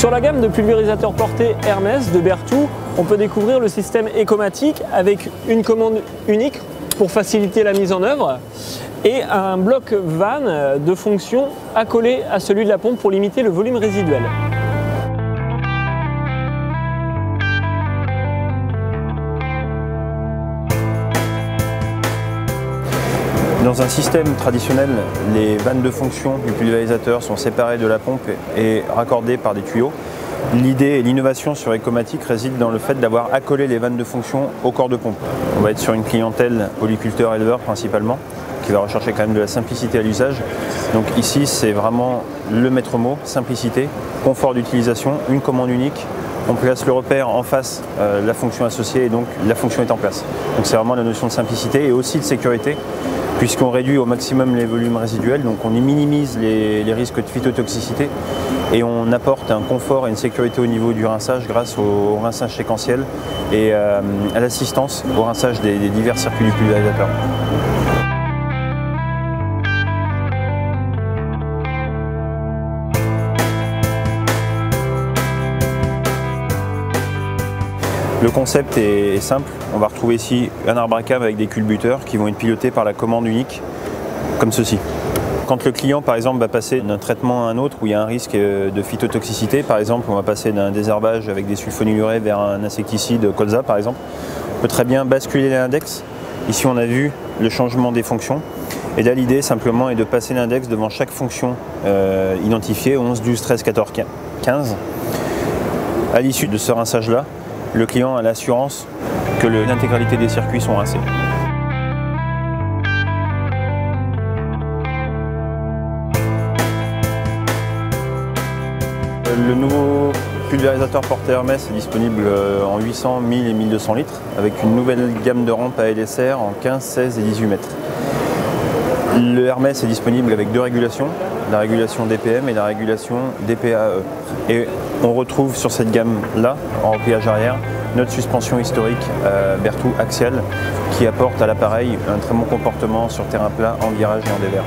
Sur la gamme de pulvérisateurs portés Hermès de Berthoud, on peut découvrir le système Ecomatic avec une commande unique pour faciliter la mise en œuvre et un bloc van de fonction accolé à celui de la pompe pour limiter le volume résiduel. Dans un système traditionnel, les vannes de fonction du pulvérisateur sont séparées de la pompe et raccordées par des tuyaux. L'idée et l'innovation sur Ecomatic réside dans le fait d'avoir accolé les vannes de fonction au corps de pompe. On va être sur une clientèle polyculteur-éleveur principalement, qui va rechercher quand même de la simplicité à l'usage. Donc ici, c'est vraiment le maître mot, simplicité, confort d'utilisation, une commande unique. On place le repère en face, la fonction associée et donc la fonction est en place. Donc c'est vraiment la notion de simplicité et aussi de sécurité, puisqu'on réduit au maximum les volumes résiduels, donc on minimise les risques de phytotoxicité et on apporte un confort et une sécurité au niveau du rinçage grâce au rinçage séquentiel et à l'assistance au rinçage des divers circuits du pulvérisateur. Le concept est simple, on va retrouver ici un arbre à cave avec des culbuteurs qui vont être pilotés par la commande unique, comme ceci. Quand le client par exemple va passer d'un traitement à un autre où il y a un risque de phytotoxicité, par exemple on va passer d'un désherbage avec des sulfonylurées vers un insecticide colza par exemple, on peut très bien basculer l'index. Ici on a vu le changement des fonctions et là l'idée simplement est de passer l'index devant chaque fonction identifiée, 11, 12, 13, 14, 15. À l'issue de ce rinçage là, le client a l'assurance que l'intégralité des circuits sont rincés. Le nouveau pulvérisateur porté Hermès est disponible en 800, 1000 et 1200 litres avec une nouvelle gamme de rampes à LSR en 15, 16 et 18 mètres. Le Hermès est disponible avec deux régulations, la régulation DPM et la régulation DPAE. Et on retrouve sur cette gamme-là, en repliage arrière, notre suspension historique Berthoud axiale qui apporte à l'appareil un très bon comportement sur terrain plat, en virage et en dévers.